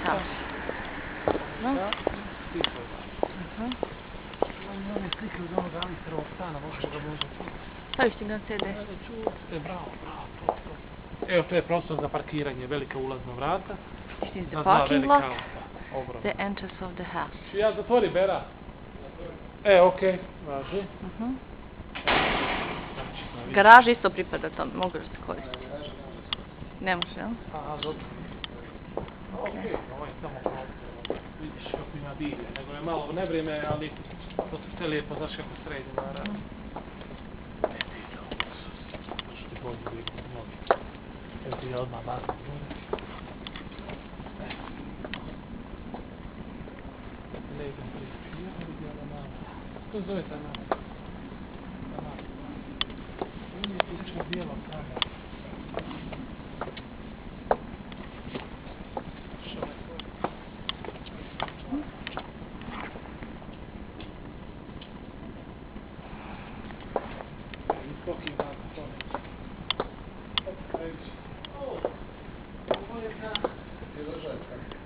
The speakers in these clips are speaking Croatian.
house. No? Staviš ti na CD? Bravo. Evo, to je prostor za parkiranje, velika ulazna vrata. This is the parking lot, the entrance of the house. Ja zatvori, Bera. Okej, važi. Garaža isto pripada tome, mogu da se koristiti. Ne može, jel? Aha, dobro. Okej, ovo je samo kao, vidiš kako ima divlje, nego je malo nevrijeme, ali to se sve lijepo, znaš kako sredi, naravno. Što ti bolje uvijek od nogi. Evo ti ja odmah bazim gore. Ne idem prići, ja vidim ona mala. Ko zove ta mala? Ta mala. Ovo je nešto bijelo tamo.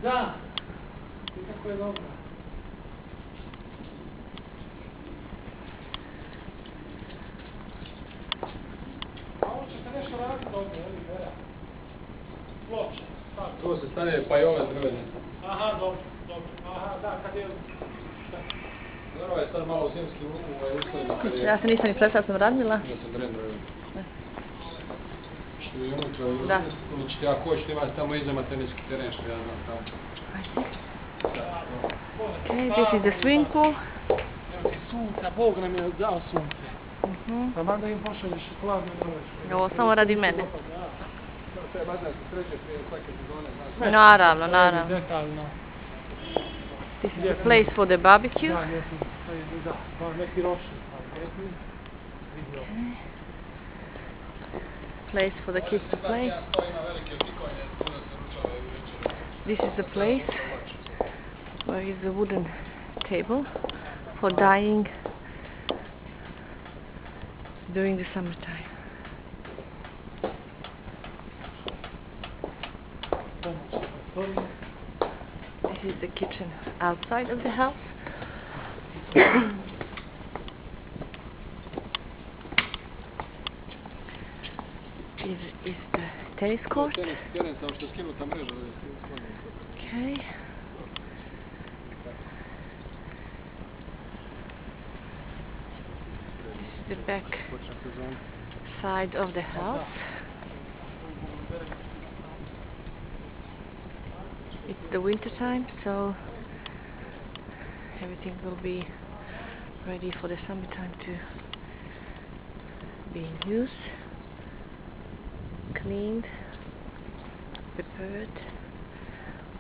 Da, i kako je dobro. A ovo će se nešto raditi ovdje, jel' Vera? Ploče, tako. To se stane pa i ove drvene. Aha, dobro. Aha, da, kad je... Dobro je sad malo u zimskim uslovima. Ja se nisam ni predstavila, sam radila. Da se drven drven. Što je unutra, da. Znači, ako hoćete imate tamo iza teniski teren, što ja znam tamo. Okay, this is the swimming pool. Evo ti sunca, Bog nam je dao sunce. Pa mada im pošalješ hladno noć. Ovo samo radi mene. To je bazen se sreće prije svake sezone, znaš. Naravno. Detaljno. This is the place for the barbecue. Da, neki rošni. Place for the kids to play. This is the place where is a wooden table for dyeing during the summertime. This is the kitchen outside of the house. This is the tennis court. Okay. This is the back side of the house. It's the winter time, so everything will be ready for the summertime to be in use. Cleaned, prepared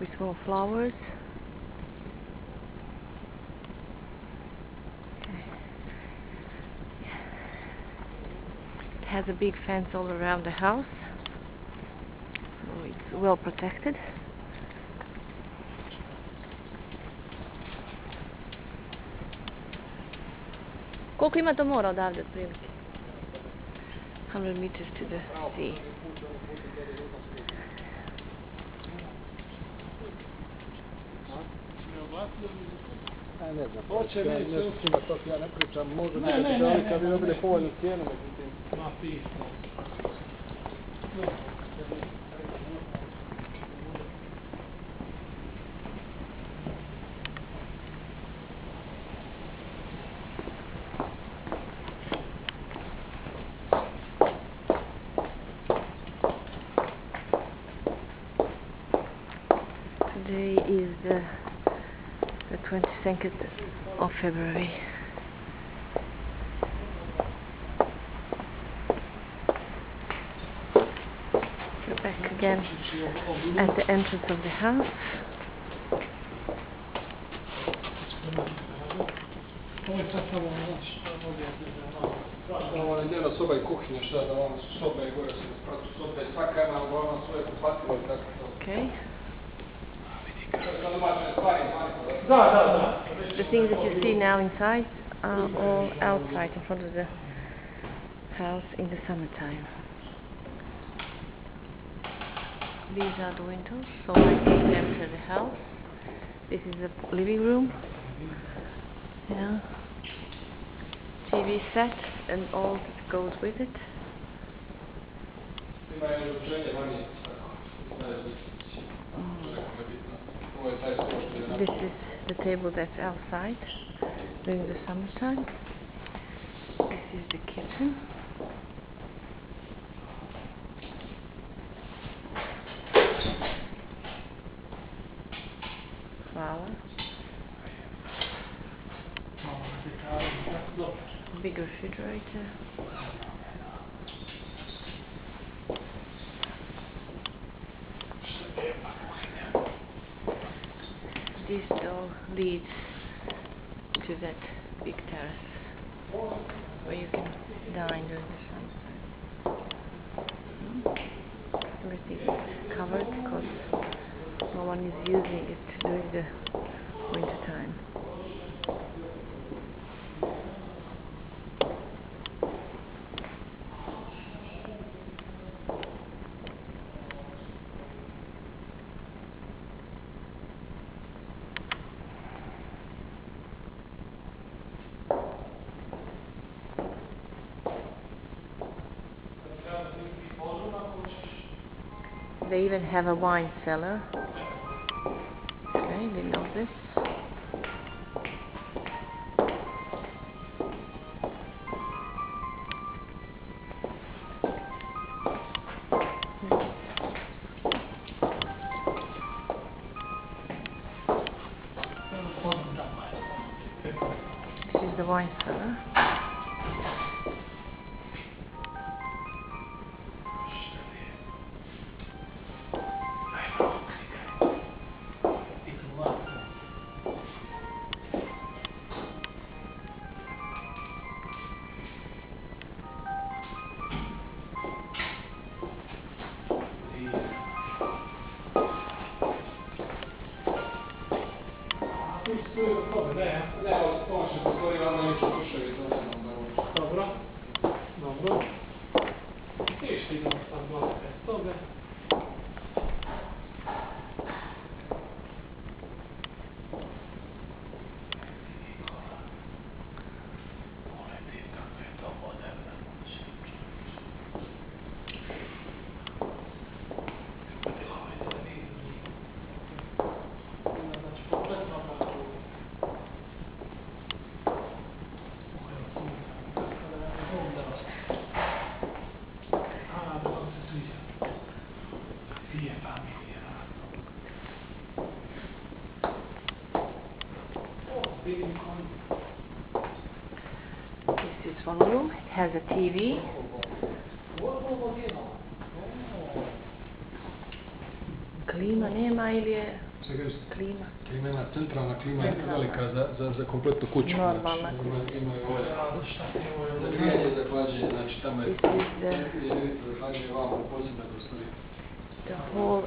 with more flowers. Okay. It has a big fence all around the house, so it's well protected. Koliko ima to mora odavde otprilike? 100 meters to the sea. Ne znam, hoće nešto s njima, to ja ne pričam, možda nekako ali kad bi dobili povoljnu cijenu, međutim. Today is the 22nd of February. We're back again at the entrance of the house. Ovo je njena soba i kuhinja, šta da ono su soba i gore se spratu soba i svaka ima uglavnom svoje kupatilo i tako to. Okay. Da. The things that you see now inside are all outside in front of the house in the summertime. These are the windows, so I can enter the house. This is the living room. Yeah. TV set and all that goes with it. This is the table that's outside during the summertime. This is the kitchen. Flower. Big refrigerator. This door leads to that big terrace where you can dine during the summertime. Everything is covered because no one is using it during the winter time. They even have a wine cellar. Okay, they know this. This is the wine cellar. Dobro. Dobro. I stigamo sam do toga. This is one room. It has a TV. Klima nema ili je klima? Klima ima, centralna klima je velika za kompletnu kuću. Normalna kuća. Ima za grijanje, za hlađenje, znači tamo je jedinica za hlađenje, vamo posebna prostorija. The whole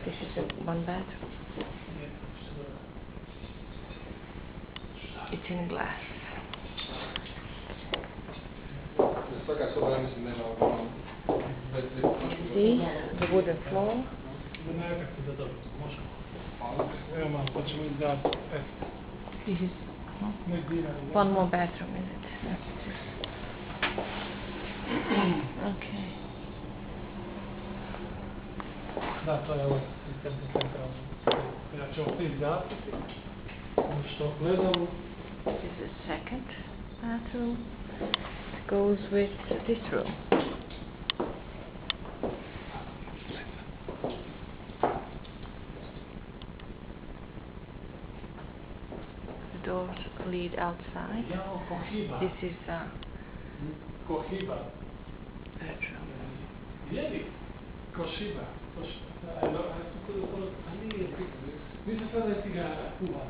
this is one bedroom. It's in glass. Svaka soba, ja mislim, nema uglavnom. See the wooden floor. This is one more bedroom, is it? That's just okay. Da, to je ovo centralno. Ja ću ovo izglasiti. Ono što gledamo. This is the second bathroom. It goes with this room. The doors lead outside. This is a bedroom. Koshiba. Nisam sada cigara, kuva.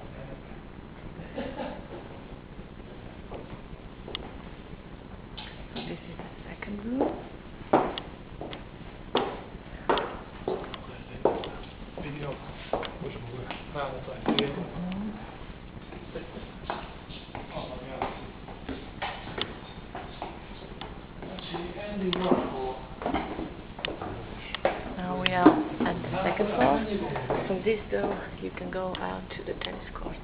This is the second room. Vidio. Možemo gledati. Malo to je. From this door, you can go out to the tennis court.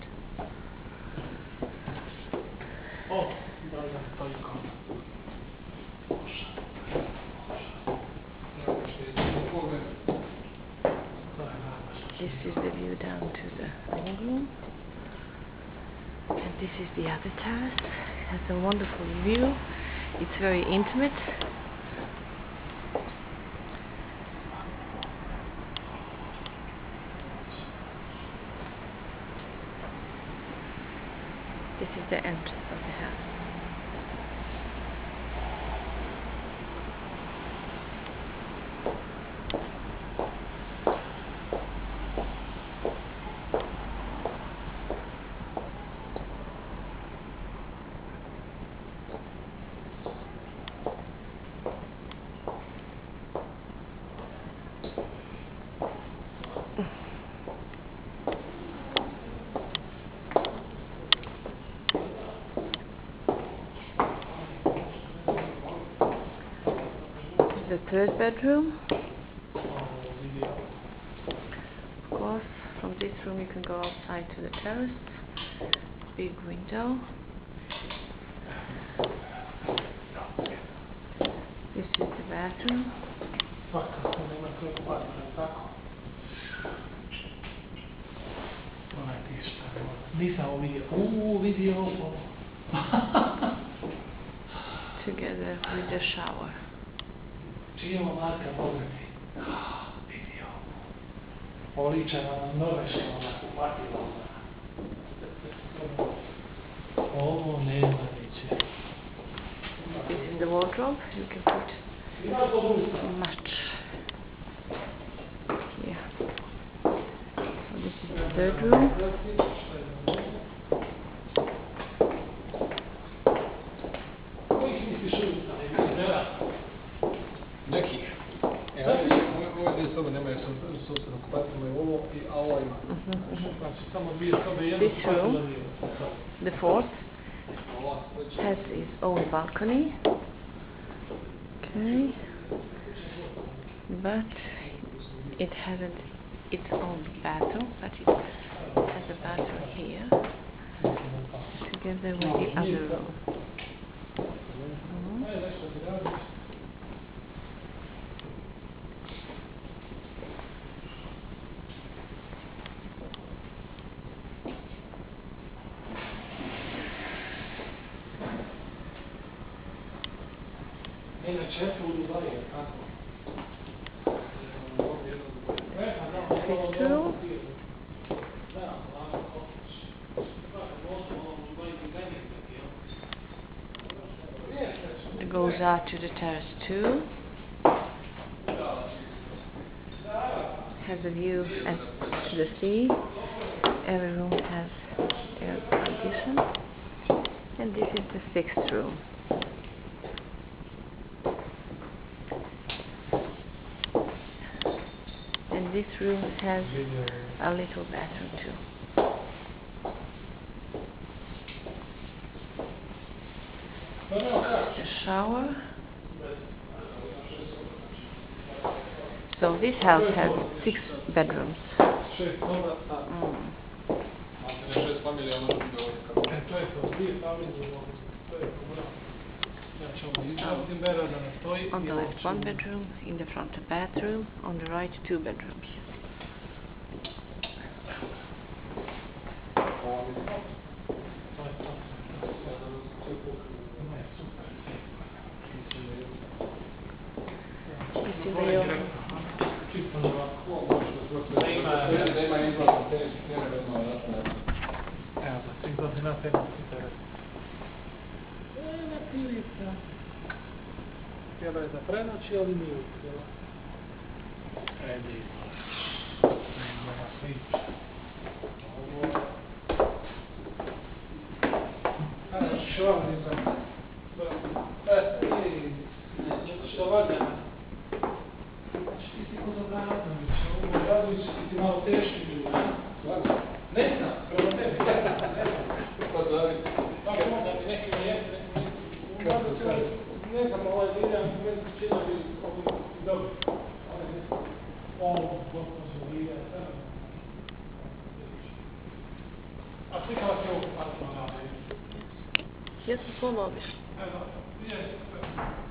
O, dobra, stoi koło. This is the view down to the living room. And this is the other terrace. It has a wonderful view. It's very intimate. This is the entrance of the house. The third bedroom. Of course, from this room you can go outside to the terrace. Big window. This is the bathroom. Svaka se nema koje kvadra, tako? Onaj ti šta je ovo. Nisam ovo vidio. Vidio ovo. Together with the shower. Čije ovo Marka pogledi? Vidio ovo. Oliča na Norveška, onako, patila ona. Ovo nema niče. This is the wardrobe. You can put much here. So this is the third room. Nekih. Ovdje sobe nemaju sobstvenog kupatila i ovo, a ovo ima. Znači, samo dvije sobe, jedno This room, kupatilo nije. the fourth, has its own balcony. Okay. But it hasn't its own bathroom, but it has a bathroom here, together with the other room. Inače, eto u Dubaji, tako? Fifth room. It goes out to the terrace too. Has a view to the sea. Every room has air condition. And this is the sixth room. And this room has a little bathroom too. The shower. So this house has 6 bedrooms. 6 soba, Ako ne 6 familija, može biti dovoljno. to je to, 2 familije, to je problem. Znači, ovdje izrazim bera da ne stoji. On the left 1 bedroom, in the front a bathroom, on the right 2 bedrooms. This is the Čisto za ovako. Da ima izlazno tenis, njene vedno jasno. Evo da se izlazi na tenis interes. Na pilica. Htjela je za prenoći, ali nije uspjela. Ajde izlazi. Nema sviđa. Što vam nisam? Što valjda? Ti si kod Obradović, ovo Obradović ti malo teški ljudi, ne znam, prema tebi, ne znam. Pa da li? Pa možda mi neki ne jeste, ne znam, ovaj Liljan, čina bi dobro. Ovo, gospođo Liljan, Slikala će ovo parno radi. Ja sam slomao više. Evo, je.